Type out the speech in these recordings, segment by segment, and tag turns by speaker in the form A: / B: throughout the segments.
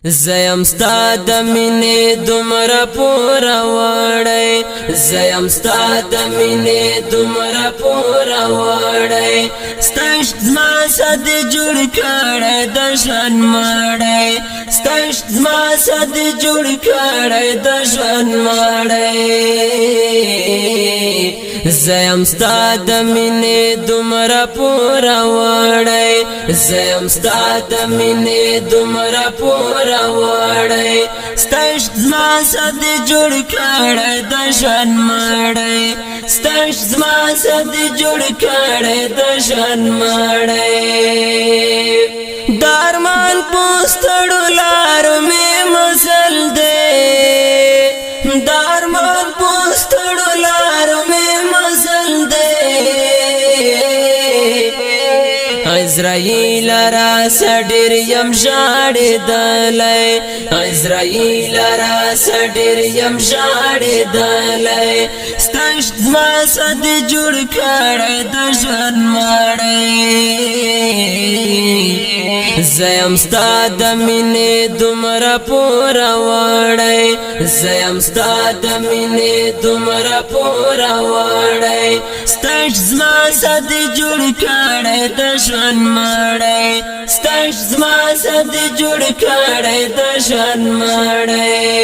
A: زیم ستا د مینې دومره پوره وړی زیم ستا د مینې دومره پوره وړی ستا عشق زما سد جوړ کړی د ژوند مړی ستا عشق زما سد جوړ کړی د ژوند مړی زیم ستا د مینې دومره پوره وړی زیم ستا د مینې دومره پوره وړی ستا عشق زما سد جوړ کړی د ژوند مړی ستا عشق زما سد جوړ کړی د ژوند مړی د ارمان په ستړو لارو مې مزل دی د ارمان په ستړو لارو مې مزل دی عزرائیل را سډیر یم ژاړېدلی عزرائیل را سډیر یم ژاړېدلی ستا عشق زما سد جوړ کړی د ژوند مړی زیم ستا د مینې دومره پوره وړی زیم ستا د مینې دومره پوره وړی ستا عشق زما سد جوړ کړی د ژوند مړی ستا عشق زما سد جوړ کړی د ژوند مړی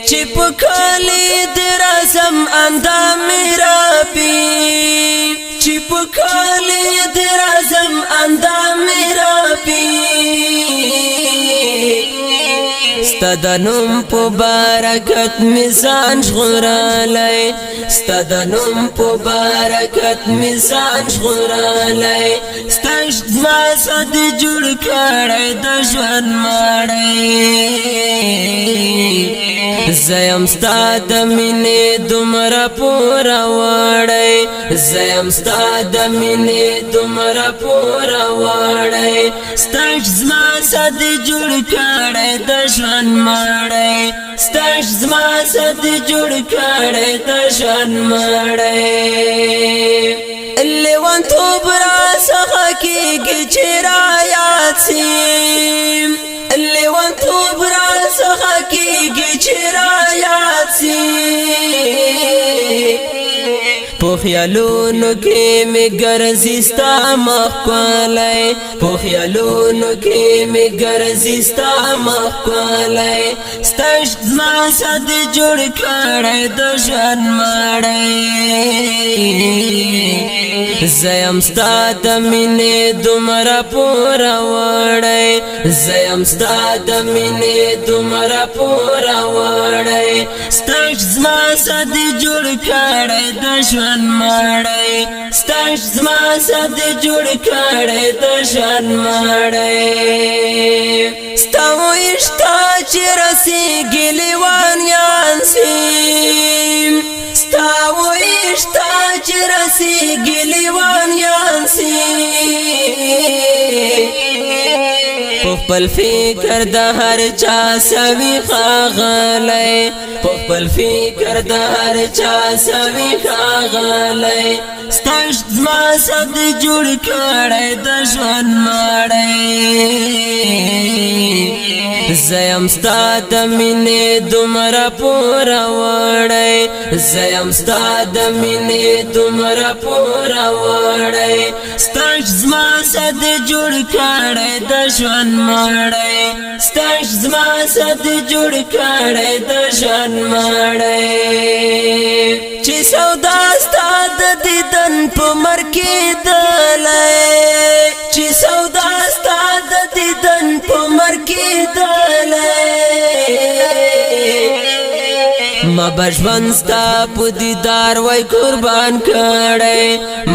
A: چې په کالي د رسم اندام مې راپي چې په کالي د رسم اندام مې راپي ستا د نوم په برکت مې ځان ژغورلی ستا د نوم په برکت مې ځان ژغورلی ستا عشق زما سد جوړ کړی د ژوند مړی زیم ستا د مینې دومره پوره وړی زیم ستا د مینې دومره پوره وړی ستا عشق زما سد جوړ کړی د ژوند مړی ستا عشق زما سد جوړ کړی د ژوند مړی لیونتوب راڅخه کېږي چې رایاد سي لیونتوب راڅخه کېږي چې رایاد سي په خیالونو کې مې ګرځي ستا مخ ښکلی په خیالونو کې مې ګرځي ستا مخ ښکلی ستا عشق زما سد جوړ کړی د ژوند مړی زیم ستا د مینې دومره پوره وړی زیم ستا د مینې دومره پوره وړی ستا عشق زما سد جوړ کړی د ژوند مړی ستا عشق زما سد جوړ کړی د ژوند مړی ستا ویشته چې رسیږي لیوانیان سي ستا ویشته چې رسیږي لیوانیان سي په خپل فکر د هر چا سوي ښاغلی په خپل فکر د هر چا سوي ښاغلی ستا عشق زما سد جوړ کړی د ژوند مړی زیم ستا د مینې دومره پوره وړی زیم ستا د مینې دومره پوره وړی ستا عشق زما سد جوړ کړی د ژوند مړی ستا عشق زما سد جوړ کړی د ژوند مړی چې سودا ستا د دیدن په مرکېدلی چې سودا ستا د دیدن په مرکېدلی ما بژوند ستا په دیدار وای قربان کړی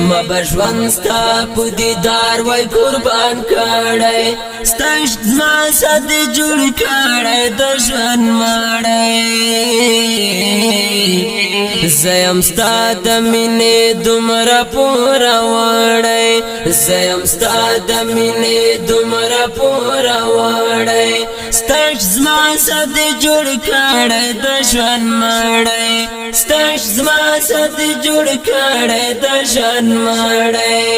A: ما بژوند ستا په دیدار وای قربان کړی ستا عشق زما سد جوړ کړی د ژوند مړی زیم ستا د مینې دومره پوره وړی زیم ستا د مینې دومره پوره وړی ستا عشق زما سد جوړ کړی د ژوند مړی ستا عشق زما سد جوړ کړی د ژوند مړی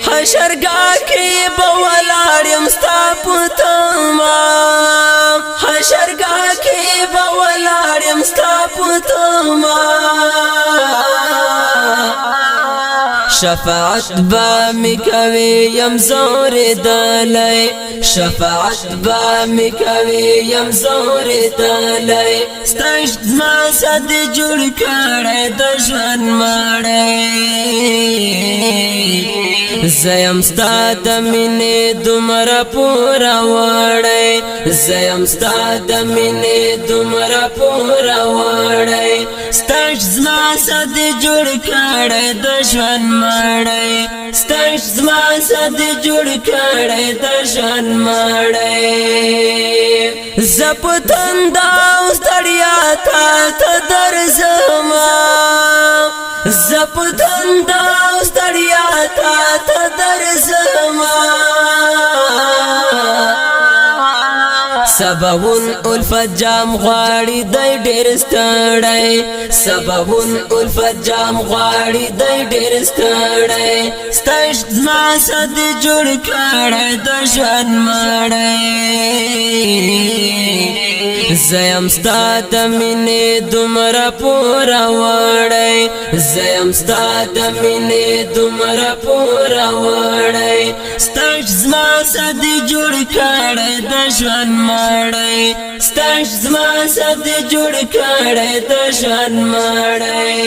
A: حشرګاه کې به ولاړ یم ستا په تمه حشرګاه کې به ولاړ یم ستا په تمه شفاعت با می کوي یم زور دلای شفاعت با می کوي یم زور دلای ستاش ما صد جوړ کړه د ژوند مړی زیم ستا د مینې دومره پوره وړی زیم ستا د مینې دومره پوره وړی ستاش زما صد جوړ کړه د ژوند مړی ستاش زما صد جوړ کړه د ژوند مړی زپتندا ستړیا تا ته درځما زپتندا ستړیا تا ته درځما سباؤن الفت جام غواړي دای ډېر ستړی سباؤن الفت جام غواړي دای ډېر ستړی ستاش زما صد جوړ کړه د ژوند مړی زیم ستا د مینې دومره پوره وړی زیم ستا د مینې دومره پوره وړی ستاش زما صد جوړ کړه د ژوند مړی ستاش زما صد جوړ کړه د ژوند مړی